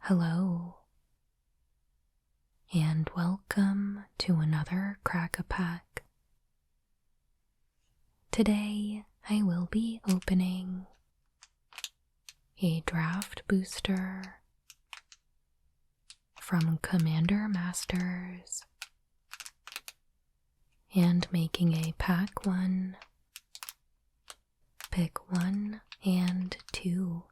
Hello, and welcome to another Crack-a-Pack. Today I will be opening a draft booster from Commander Masters and making a pack 1, pick 1 and 2.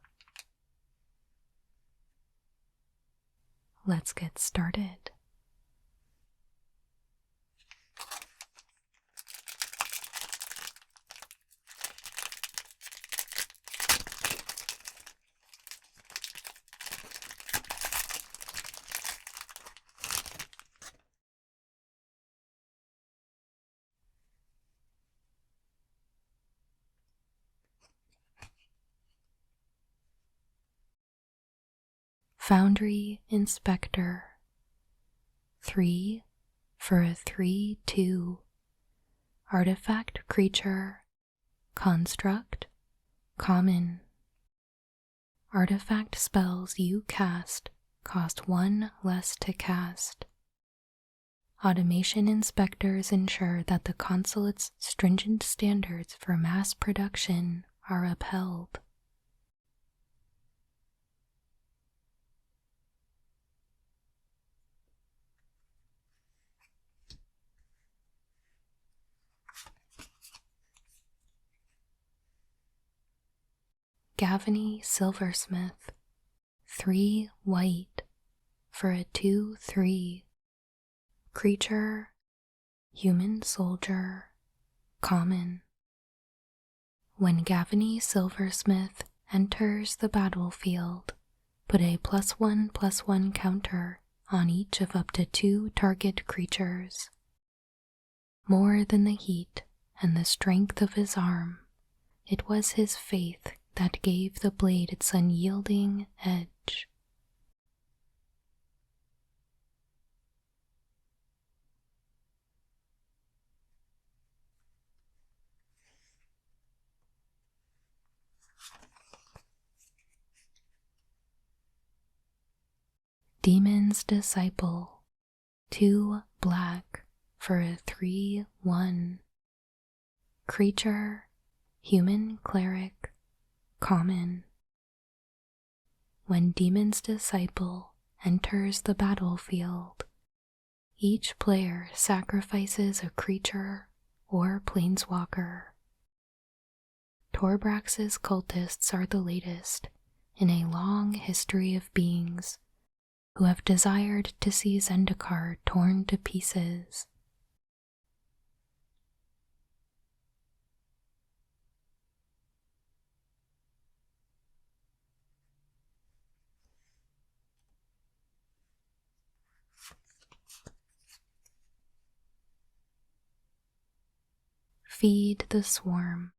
Let's get started. Foundry Inspector, 3 for a 3/2 artifact creature, construct, common. Artifact spells you cast cost 1 less to cast. Automation inspectors ensure that the consulate's stringent standards for mass production are upheld. Gavany Silversmith, 3 white for a 2/3 creature, human soldier, common. When Gavany Silversmith enters the battlefield, put a +1/+1 counter on each of up to 2 target creatures. More than the heat and the strength of his arm, it was his faith that gave the blade its unyielding edge. Demon's Disciple, 2 black for a 3/1 creature, human cleric, common. When Demon's Disciple enters the battlefield, each player sacrifices a creature or planeswalker. Torbrax's cultists are the latest in a long history of beings who have desired to see Zendikar torn to pieces. Feed the Swarm,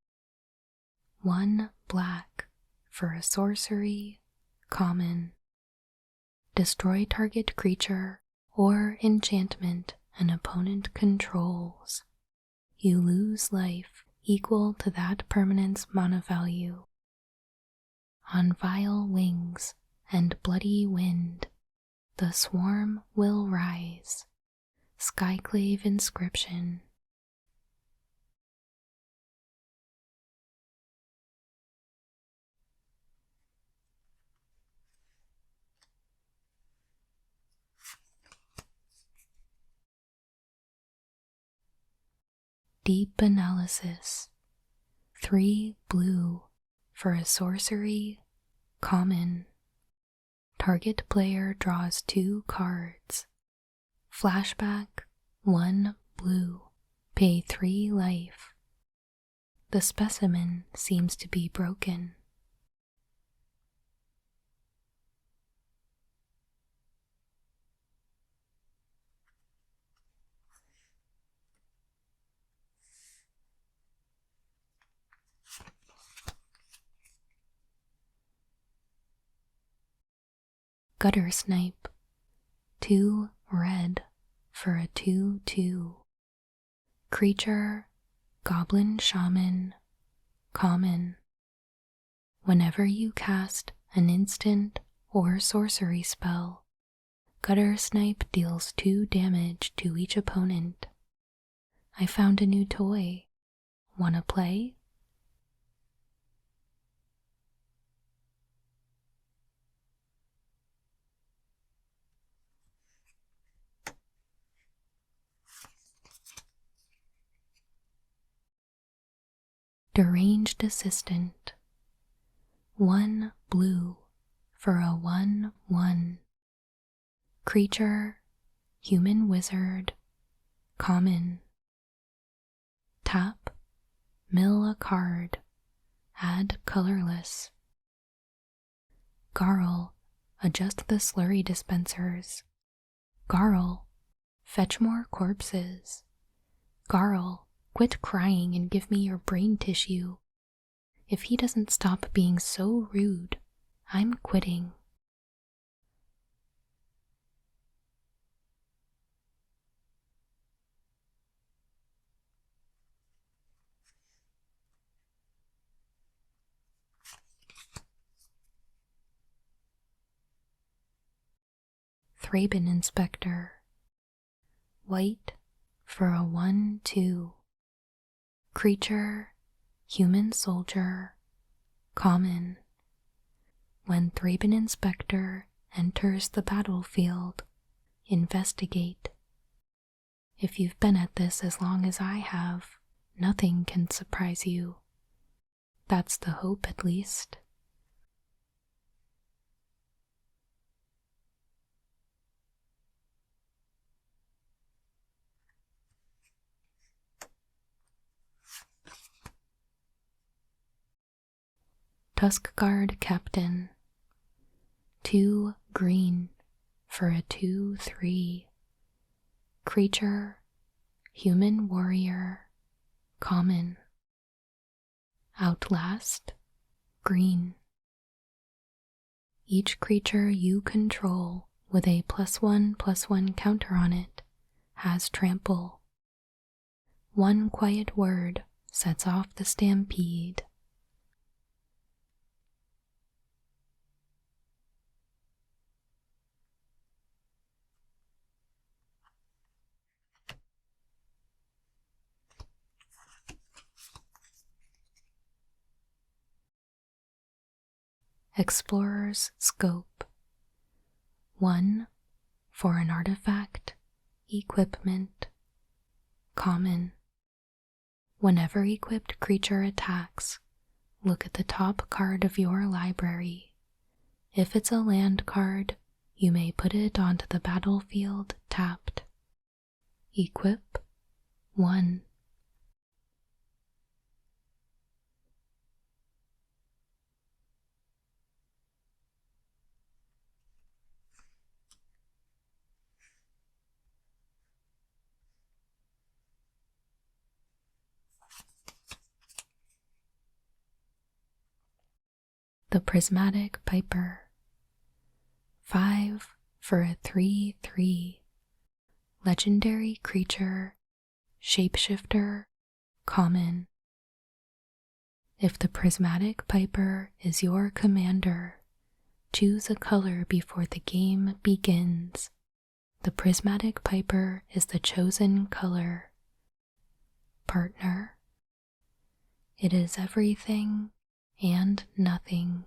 1 black for a sorcery, common. Destroy target creature or enchantment an opponent controls. You lose life equal to that permanent's mana value. On vile wings and bloody wind, the swarm will rise. Skyclave inscription. Deep Analysis, 3 blue for a sorcery, common. Target player draws 2 cards. Flashback, 1 blue, pay 3 life. The specimen seems to be broken. Guttersnipe, 2 red for a 2/2 creature, goblin shaman, common. Whenever you cast an instant or sorcery spell, Gutter Snipe deals 2 damage to each opponent. I found a new toy. Wanna play? Deranged Assistant. 1 blue for a 1/1. Creature, human wizard, common. Tap, mill a card, add colorless. Garl, adjust the slurry dispensers. Garl, fetch more corpses. Garl, quit crying and give me your brain tissue. If he doesn't stop being so rude, I'm quitting. Thraben Inspector. White for a 1/2. Creature, human soldier, common. When Thraben Inspector enters the battlefield, investigate. If you've been at this as long as I have, nothing can surprise you. That's the hope, at least. Tuskguard Captain. 2 green for a 2/3. Creature, human warrior, common. Outlast, green. Each creature you control with a +1/+1 counter on it has trample. 1 quiet word sets off the stampede. Explorer's Scope. 1 for an artifact, equipment, common. Whenever equipped creature attacks, look at the top card of your library. If it's a land card, you may put it onto the battlefield tapped. Equip 1. The Prismatic Piper. 5 for a 3/3. Legendary creature, shapeshifter, common. If the Prismatic Piper is your commander, choose a color before the game begins. The Prismatic Piper is the chosen color. Partner. It is everything and nothing.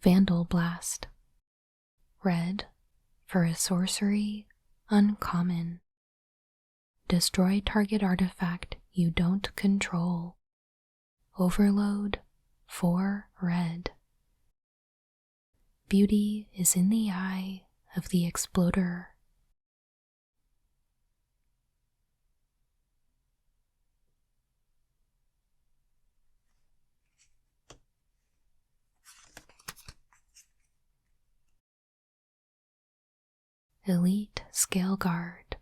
Vandal Blast. Red for a sorcery, uncommon. Destroy target artifact you don't control. Overload 4 red. Beauty is in the eye of the exploder. Elite Scale Guard.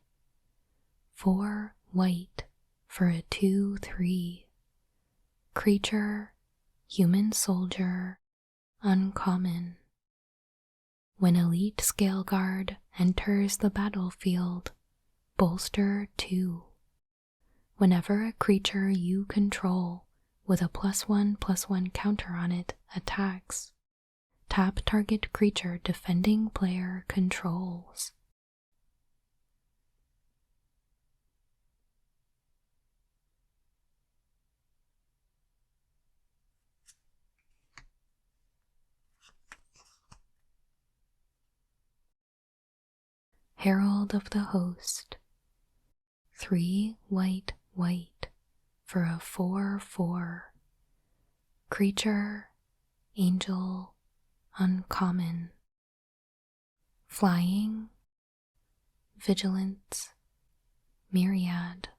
4 white for a 2/3. Creature, human soldier, uncommon. When Elite Scale Guard enters the battlefield, bolster 2. Whenever a creature you control with a +1/+1 counter on it attacks, tap target creature defending player controls. Herald of the Host. 3 white, white for a 4/4. Creature, angel, uncommon. Flying, vigilance, myriad.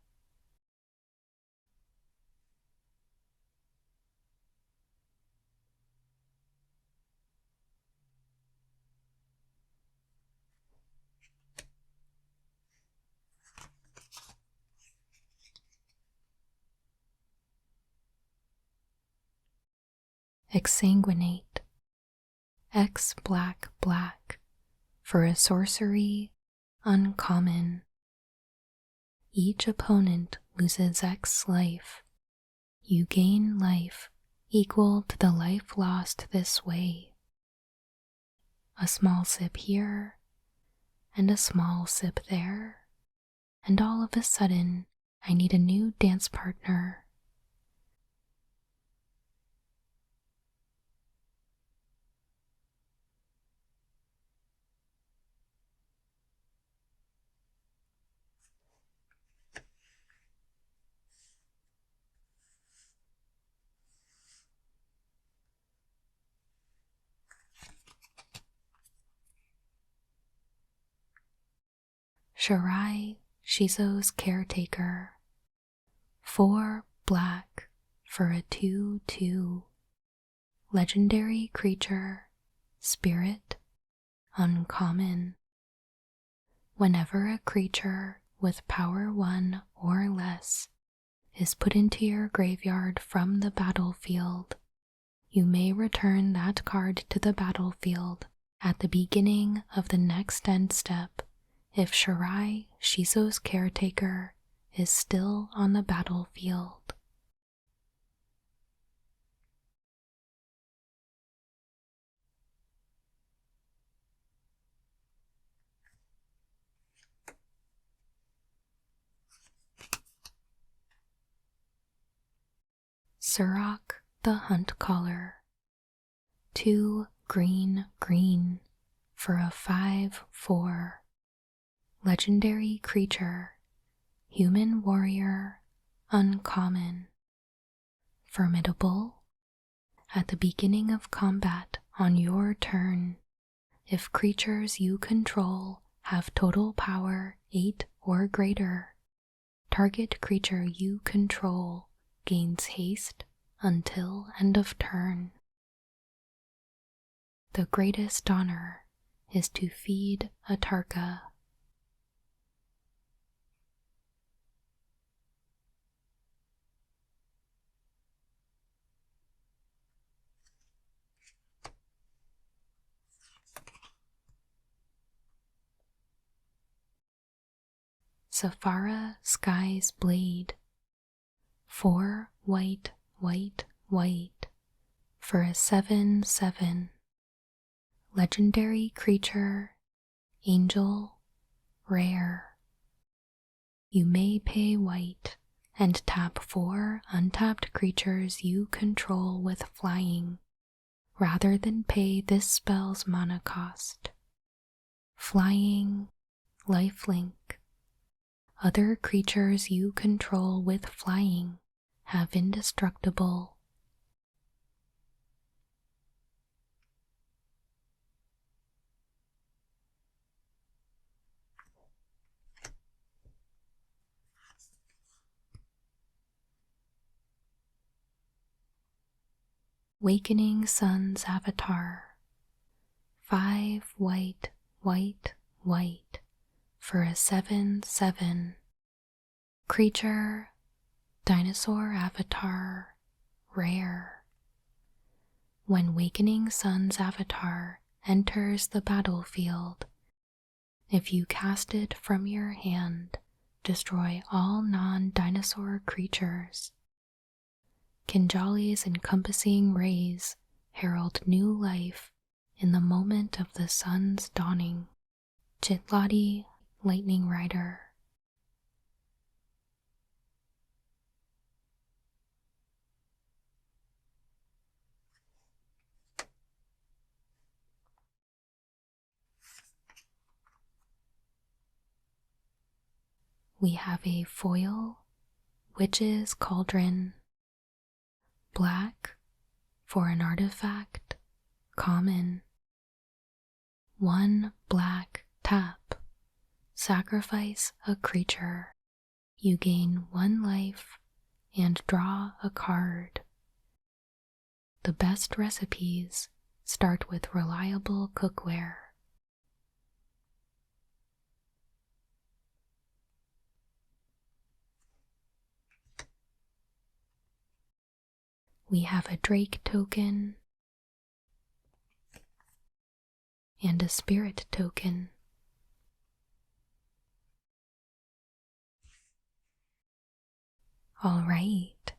Exsanguinate. X black black for a sorcery, uncommon. Each opponent loses X life. You gain life equal to the life lost this way. A small sip here, and a small sip there, and all of a sudden I need a new dance partner. Shirai, Shizo's Caretaker. 4 black for a 2/2. Legendary creature, spirit, uncommon. Whenever a creature with power 1 or less is put into your graveyard from the battlefield, you may return that card to the battlefield at the beginning of the next end step if Shirai, Shizo's Caretaker, is still on the battlefield. Surrak the Hunt Caller. 2 green green for a 5/4. Legendary creature, human warrior, uncommon. Formidable. At the beginning of combat on your turn, if creatures you control have total power 8 or greater, target creature you control gains haste until end of turn. The greatest honor is to feed a Tarka. Safara Sky's Blade. 4 white, white, white for a 7/7. Legendary creature, angel, rare. You may pay white and tap 4 untapped creatures you control with flying, rather than pay this spell's mana cost. Flying, lifelink. Other creatures you control with flying have indestructible. Wakening Sun's Avatar. 5 white, white, white for a 7/7. Creature, dinosaur avatar, rare. When Wakening Sun's avatar enters the battlefield, if you cast it from your hand, destroy all non-dinosaur creatures. Kinjali's encompassing rays herald new life in the moment of the sun's dawning. Chitlati, Lightning Rider. We have a foil, Witch's Cauldron. Black for an artifact, common. 1 black tap. Sacrifice a creature. You gain 1 life and draw a card. The best recipes start with reliable cookware. We have a Drake token and a Spirit token. All right.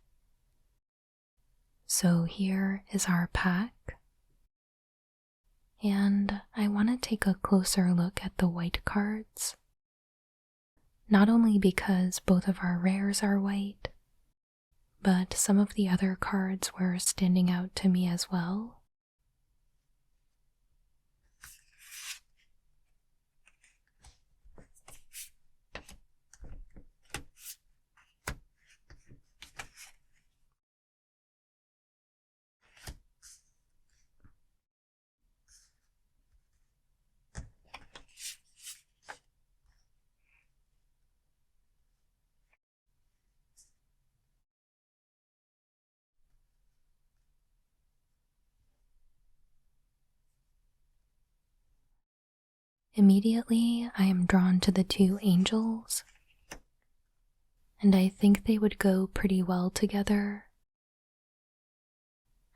So here is our pack. And I want to take a closer look at the white cards. Not only because both of our rares are white, but some of the other cards were standing out to me as well. Immediately, I am drawn to the 2 angels, and I think they would go pretty well together.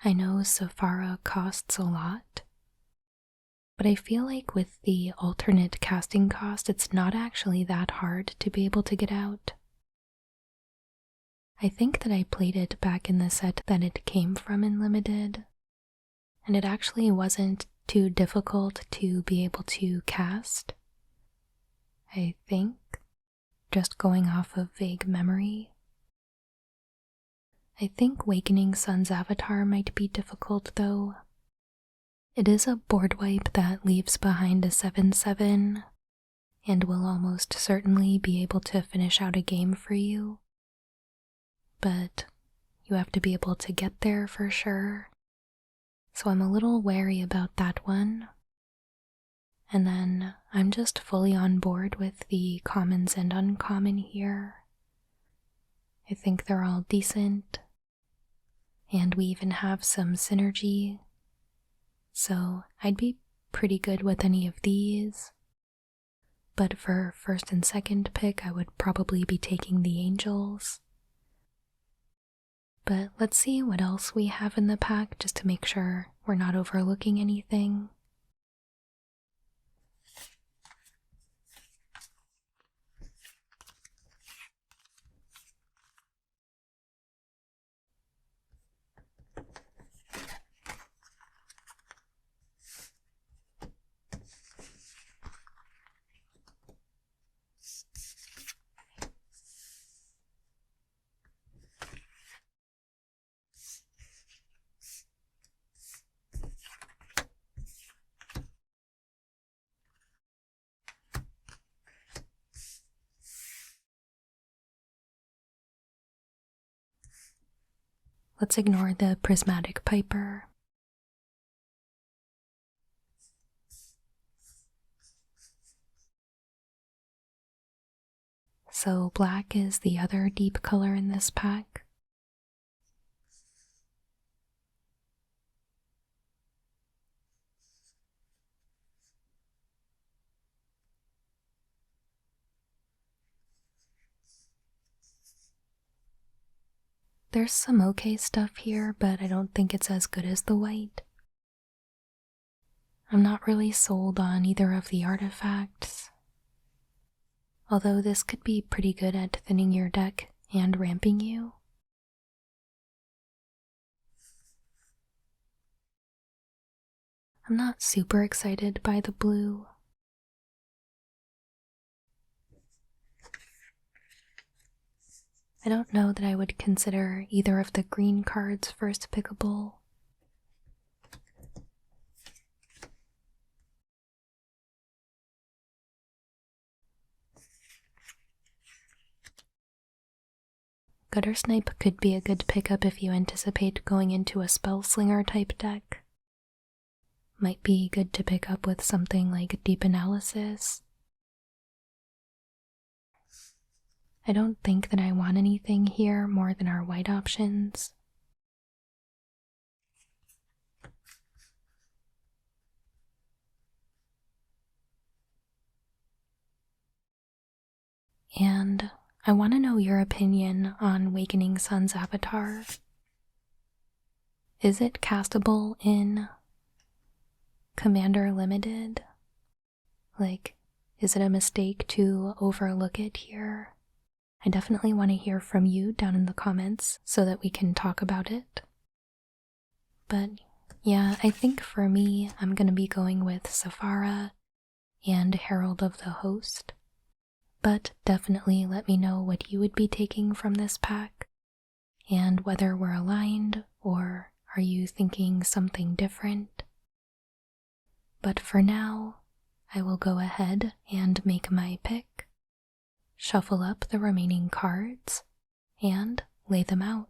I know Sephara costs a lot, but I feel like with the alternate casting cost, it's not actually that hard to be able to get out. I think that I played it back in the set that it came from in Limited, and it actually wasn't too difficult to be able to cast. I think, just going off of vague memory. I think Wakening Sun's avatar might be difficult though. It is a board wipe that leaves behind a 7/7 and will almost certainly be able to finish out a game for you. But you have to be able to get there for sure. So I'm a little wary about that one. And then I'm just fully on board with the commons and uncommon here. I think they're all decent. And we even have some synergy. So I'd be pretty good with any of these. But for first and second pick, I would probably be taking the angels. But let's see what else we have in the pack just to make sure we're not overlooking anything. Let's ignore the prismatic piper. So black is the other deep color in this pack. There's some okay stuff here, but I don't think it's as good as the white. I'm not really sold on either of the artifacts, although this could be pretty good at thinning your deck and ramping you. I'm not super excited by the blue. I don't know that I would consider either of the green cards first pickable. Guttersnipe could be a good pickup if you anticipate going into a Spellslinger type deck. Might be good to pick up with something like Deep Analysis. I don't think that I want anything here more than our white options. And I want to know your opinion on Wakening Sun's avatar. Is it castable in Commander Limited? Like, is it a mistake to overlook it here? I definitely want to hear from you down in the comments so that we can talk about it. But yeah, I think for me, I'm going to be going with Sephara and Herald of the Host. But definitely let me know what you would be taking from this pack, and whether we're aligned or are you thinking something different. But for now, I will go ahead and make my pick, shuffle up the remaining cards, and lay them out.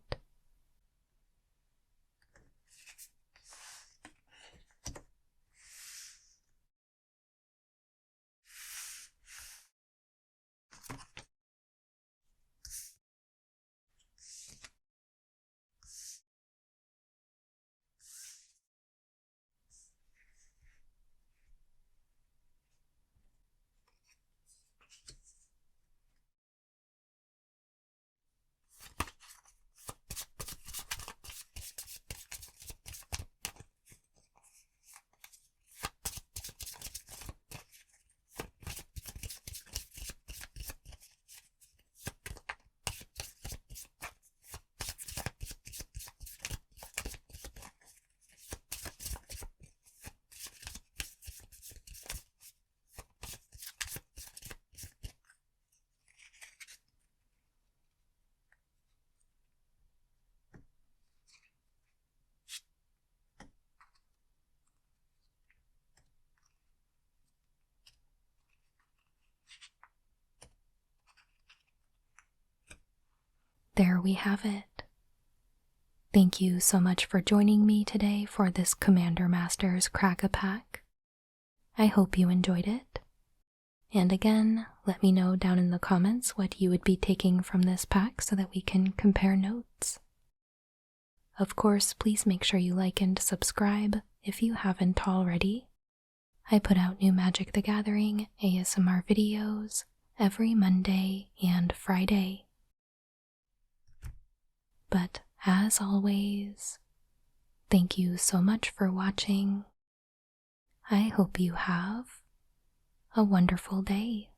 There we have it. Thank you so much for joining me today for this Commander Masters Crack-a-Pack. I hope you enjoyed it. And again, let me know down in the comments what you would be taking from this pack so that we can compare notes. Of course, please make sure you like and subscribe if you haven't already. I put out new Magic the Gathering ASMR videos every Monday and Friday. But as always, thank you so much for watching. I hope you have a wonderful day.